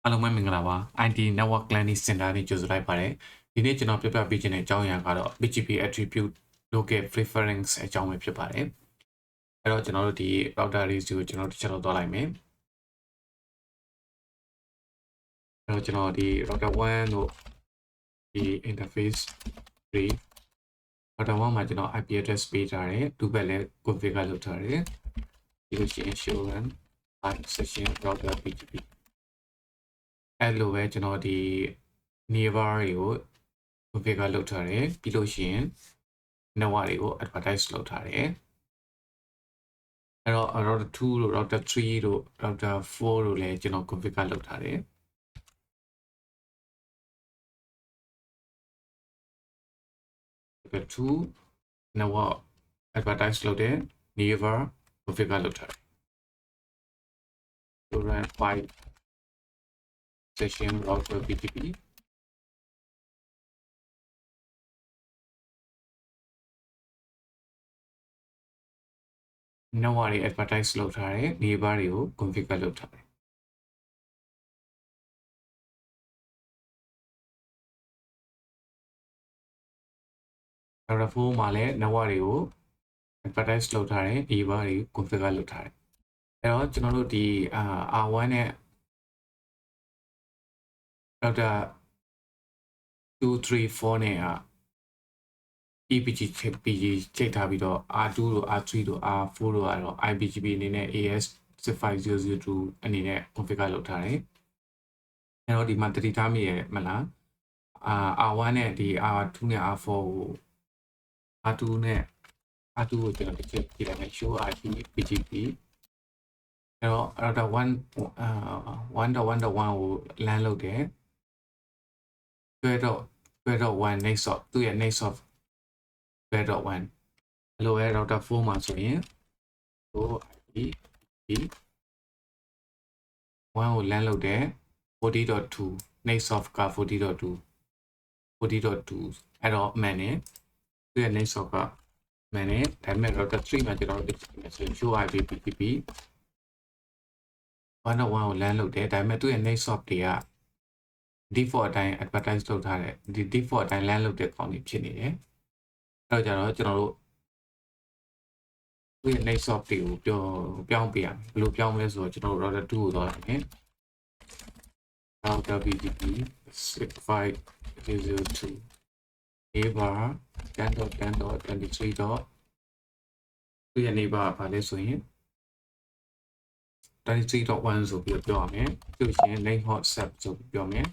အားလုံးပဲမင်္ဂလာပါ IT Network Planning Center နဲ့ကြိုဆိုလိုက်ပါတယ်ဒီနေ့ကျွန်တော်ပြပြပေးခြင်းတဲ့အကြောင်းအရာကတော့ BGP attribute local preference အကြောင်းပဲဖြစ်ပါတယ်အဲ့တော့ကျွန်တော်တို့ဒီ router review ကိုကျွန်တော်တစ်ချက်တော့သွားလိုက်မယ်အဲ့တော့ကျွန်တော်ဒီ router 1တို့ဒီ interface 3 router 1မှာကျွန်တော် IP address ပေးထားတယ်ဒုဘက်လည်း configure လုပ်ထားတယ်ဒီလိုရှိရင် show run session router BGPအဲ့လိုပဲကျွန်တော်ဒီ nearby တွေကို configure လုပ်ထားတယ်ပြီးလို့ရှိရင် network တွေကို advertise လုပ်ထားတယ်အဲ့တော့ router 2တို့ router 3တို့ router 4တို့လည်းကျွန်တော် configure လုပ်ထားတယ်router 2 network advertise လုပ်တယ် nearby configure လုပ်ထားတယ် to run 5 session router BGP network တွေ advertise လုပ်ထားတယ် nearby တွေကို configure လုပ်ထားတယ်router 4မှာလည်း network တွေကို advertise လုပ်ထားတယ် nearby တွေကို configure လုပ်ထားတယ်အဲ့တော့ကျွန်တော်တို့ဒီR1 နဲ့ router 2 3 4နဲ့EPG PG ချိန်ထားပြီးတော့ R2 တို့ R3 တို့ R4 တို့ကတော့ IBGP အနေနဲ့ AS65002 အနေနဲ့ configure လုပ်ထားတယ်အဲ့တော့ဒီမှာတတိထားမိရမလားR1 နဲ့ဒီ R2 နဲ့ R4 ကို R2 နဲ့ R2 ကိုကျွန်တော်တစ်ချက်ကြည့်လိုက်မယ် show RT BGP အဲ့တော့ router 1.1.1 ကို LAN လုပ်တယ်12.1 next of သူ့ရဲ့ next of 12.1 အဲ့လိုပဲ router 4မှာဆိုရင် IP 1ကို LAN လုပ်တယ် 40.2 next of က 40.2 အဲ့တော့မှန်တယ်သူ့ရဲ့ next of ကမှန်တယ်ဒါပေမဲ့ router 3မှာကျွန်တော်တို့ဆိုရင် show IP BGP 1.1 ကို LAN လုပ်တယ်ဒါပေမဲ့သူ့ရဲ့ next of တွေက default အတိုင်း advertise လုပ်ထားတယ်ဒီ default အတိုင်း LAN လုပ်တဲ့ကောင်တွေဖြစ်နေတယ်အဲ့တော့ကျတော့ကျွန်တော်တို့ဒီ next soft တွေကိုပြောင်းပေးရမယ်ဘယ်လိုပြောင်းမလဲဆိုတော့ကျွန်တော်တို့ router 2ကိုသွားလိုက်မယ် router BGP 6502 neighbor 10.10.23. သူရဲ့ neighbor ကဘာလဲဆိုရင် 23.1 ဆိုပြီးပြောရမယ်ပြီးလို့ရှိရင် link hot sub ဆိုပြီးပြောမယ်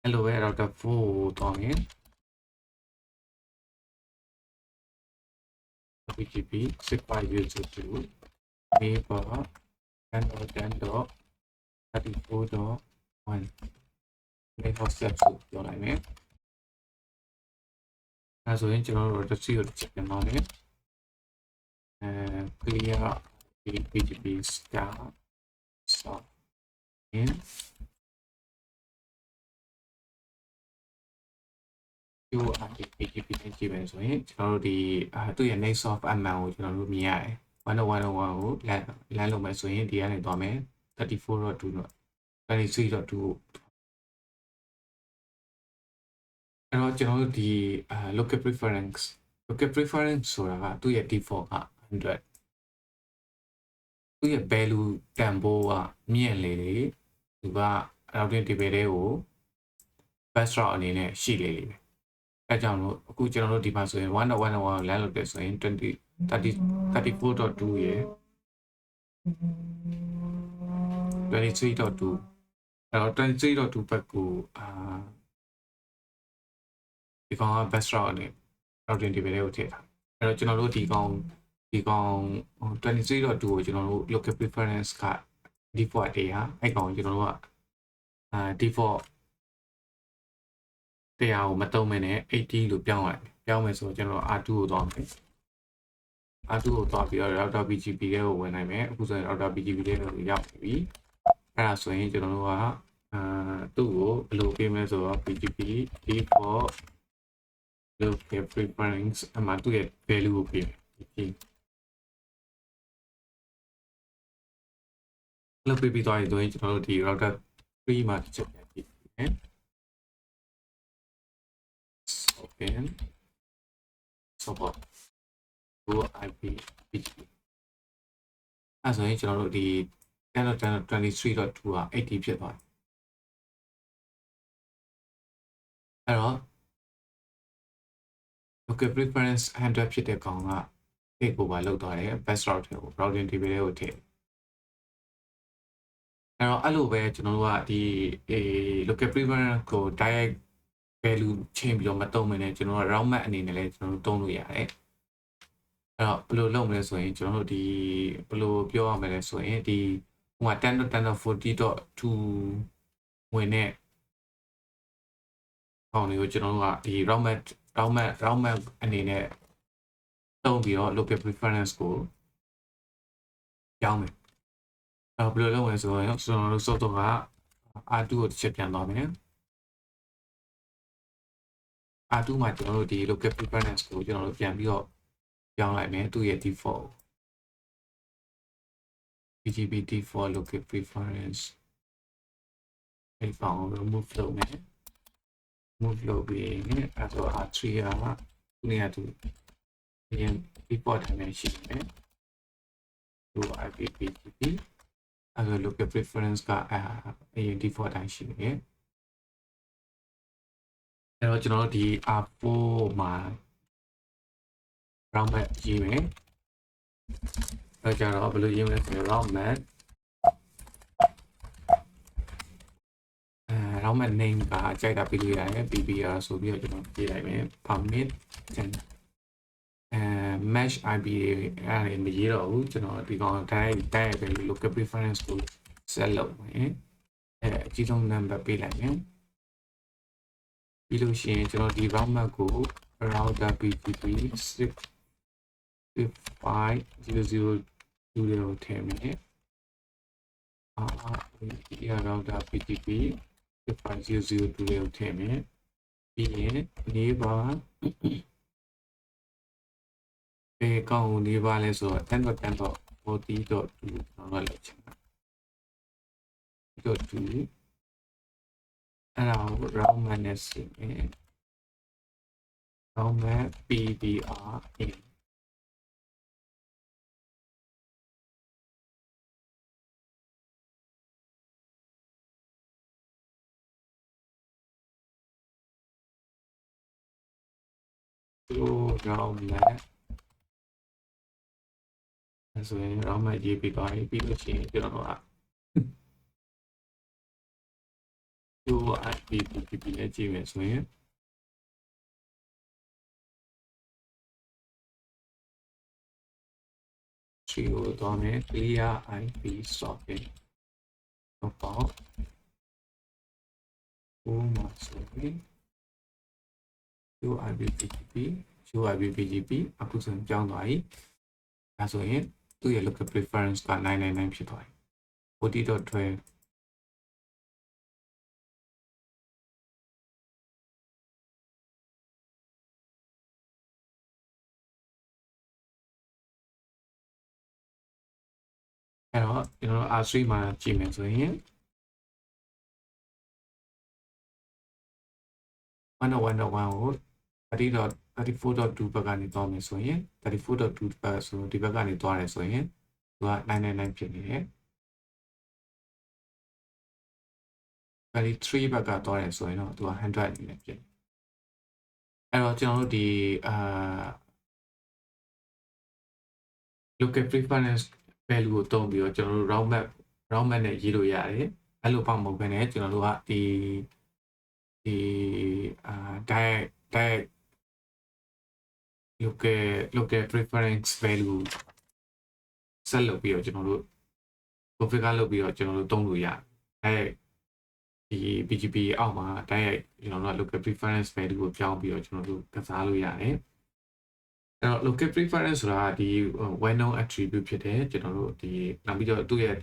အဲ့လိုပဲ router 4ကိုသွားမယ်BGP 6502 neighbor 10.10.34.1 link hot sub ဆိုပြောလိုက်မယ်အဲဆိုရင်ကျွန်တော်တို့ router 3ကိုတစ်ချက်ပြန်ပါမယ်clear BGP star stop in BGP နဲ့ကြည့်မယ်ဆိုရင်ကျွန်တော်တို့ဒီသူ့ရဲ့ next of MN ကိုကျွန်တော်တို့မြင်ရတယ်1.1.1ကို LAN လုပ်မယ်ဆိုရင်ဒီကနေသွားမယ် 34.2 တော့ 23.2 အဲ့တော့ကျွန်တော်တို့ဒီ local preference ဆိုတာကသူ့ရဲ့ default က 100သူ့ရဲ့ value တန်ဖိုးကမြင့်လေလေသူက routing table တွေကို best route အနေနဲ့ရှိလေလေပဲအဲကြောင့်လို့အခုကျွန်တော်တို့ဒီမှာဆိုရင် 1.1.1 LAN လုပ်တယ်ဆိုရင် 34.2 ရယ် 23.2 အဲ့တော့ 23.2 ဘက်ကိုဒီကောင်က best route အနေ routing table တွေကိုထည့်ထားအဲ့တော့ကျွန်တော်တို့ဒီကောင် 23.2 ကိုကျွန်တော်တို့ local preference က default တရားအဲ့ကောင်ကျွန်တော်တို့ကdefault တရားကိုမသုံးမနဲ့80လို့ပြောင်းလိုက်ပြောင်းမယ်ဆိုတော့ကျွန်တော် R2 ကိုသွားမယ် R2 ကိုသွားပြီးတော့ router BGP တွေကိုဝင်နိုင်မယ်အခုဆိုရင် router BGP တွေကိုရောက်ပြီအဲ့ဒါဆိုရင်ကျွန်တော်တို့ကသူ့ကိုဘယ်လိုပေးမလဲဆိုတော့ BGP default local preference အမှသူ့ရဲ့ value ကိုပေးမယ် လုပ်ပြပြီးသွားရင်ဆိုရင်ကျွန်တော်တို့ဒီ router 3မှာတစ်ချက်ပြန်ကြည့်မယ် open support to IP PGP အဲဆိုရင်ကျွန်တော်တို့ဒီ 10.23.2 က 80 ဖြစ်သွားတယ်အဲ့တော့ local preference 100 ဖြစ်တဲ့ကောင်ကဒီကိုပါလောက်သွားတယ် best route ကို routing table ကိုထည့်အဲ့တော့အဲ့လိုပဲကျွန်တော်တို့ကဒီ local preference ကို direct value ချင်းပြီးတော့မတုံးမနဲ့ကျွန်တော်တို့ route map အနေနဲ့လည်းကျွန်တော်တို့တုံးလို့ရတယ်အဲ့တော့ဘယ်လိုလုပ်မလဲဆိုရင်ကျွန်တော်တို့ဒီဘယ်လိုပြောရမလဲဆိုရင်ဒီဟိုက 10.10.40.2 ဝင်တဲ့ကောင်တွေကိုကျွန်တော်တို့ကဒီ route map အနေနဲ့တုံးပြီးတော့ local preference ကိုကြောင်းမယ်အဲ့ဘယ်လိုလုပ်လဲဆိုရင်ကျွန်တော်တို့စောတော့က R2 ကိုတစ်ချက်ပြန်သွားမယ်R2 မှာကျွန်တော်တို့ဒီ local preference ကိုကျွန်တော်တို့ပြန်ပြီးတော့ပြောင်းလိုက်မယ်သူ့ရဲ့ default PGP default local preference အဲ့ဒီကောင်ကို remove လုပ်မယ် move လုပ်ပြီးအဲ့တော့ R3 ကသူနေရာသူအရင် default တိုင်းပဲရှိတယ်သူ IP PGP အဲ့တော့ local preference ကအရင် default တိုင်းရှိတယ်အဲ့တော့ကျွန်တော်တို့ဒီ R4 မှာ route map ရေးမယ်အဲ့ကြတော့ဘယ်လိုရေးမလဲဆိုတော့ route map route map name ကအကြိုက်တာပေးလို့ရတယ် PBR ဆိုပြီးတော့ကျွန်တော်ရေးလိုက်မယ် permit mesh IP အဲ့ဒါမရေးတော့ဘူးကျွန်တော်ဒီကောင်တိုင်းပဲ local preference ကို set လုပ်မယ်အဲ့အကြီးဆုံး number ပေးလိုက်မယ်ပြီးလို့ရှိရင်ကျွန်တော်ဒီ route map ကို router PGP 65002ကိုထည့်မယ်ဒီ router PGP 65002ကိုထည့်မယ်ပြီးရင် neighbor ဘယ်ကောင်ကို neighbor လဲဆိုတော့ 10.10.40.2 ကျွန်တော်တို့လောက်ချင်တာ.2အဲ့ဒါကို route map နဲ့ဆင်မယ် route map PBR in ဒီ route map အဲ့ဆိုရင် route map ရေးပြီးသွားပြီပြီးလို့ရှိရင်ကျွန်တော်တို့ကIP PGP နဲ့ကြည့်မယ်ဆိုရင်ရှိကိုသွားမယ် clear IP socket တော့မှာဆိုရင် UIP PGP အခုဆိုရင်ကြောင်းသွားပြီဒါဆိုရင်သူ့ရဲ့ local preference က999ဖြစ်သွားပြီ 40.12 အဲ့တော့ကျွန်တော် R3 မှာကြည့်မယ်ဆိုရင်101.1ကို34.2 ဘက်ကနေသွားမယ်ဆိုရင်34.2 ဘက်ဆိုဒီဘက်ကနေသွားတယ်ဆိုရင်သူက999ဖြစ်နေတယ်33ဘက်ကသွားတယ်ဆိုရင်တော့သူက100အနေနဲ့ဖြစ်တယ်အဲ့တော့ကျွန်တော်တို့ဒီlocal preference value ကိုတုံးပြီးတော့ကျွန်တော်တို့ route map နဲ့ရေးလို့ရတယ်အဲ့လိုပေါ့မဟုတ်ဘဲနဲ့ကျွန်တော်တို့ကဒီdirect local preference value ဆက်လုပ်ပြီးတော့ကျွန်တော်တို့ configure လုပ်ပြီးတော့ကျွန်တော်တို့တုံးလို့ရတယ်ဒီ PGP အောက်မှာ direct ကျွန်တော်တို့ local preference value ကိုပြောင်းပြီးတော့ကျွန်တော်တို့ကစားလို့ရတယ်အဲ့တော့ local preference ဆိုတာဒီ well known attribute ဖြစ်တယ်ကျွန်တော်တို့ဒီနောက်ပြီးတော့သူ့ရဲ့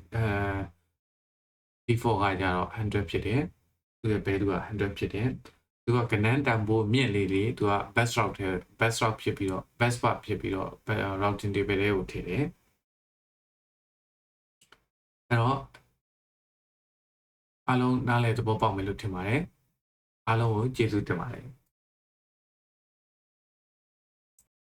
default ကကြတော့100ဖြစ်တယ်သူ့ရဲ့ value က100ဖြစ်တယ်သူကကနန်းတန်ဖိုးမြင့်လေးတွေသူက best route ဖြစ်ပြီးတော့ best path ဖြစ်ပြီးတော့ routing table တွေကိုထည့်တယ်အဲ့တော့ အားလုံးနားလည်သဘောပေါက်မယ်လို့ထင်ပါတယ်အားလုံးကိုကျေးဇူးတင်ပါတယ်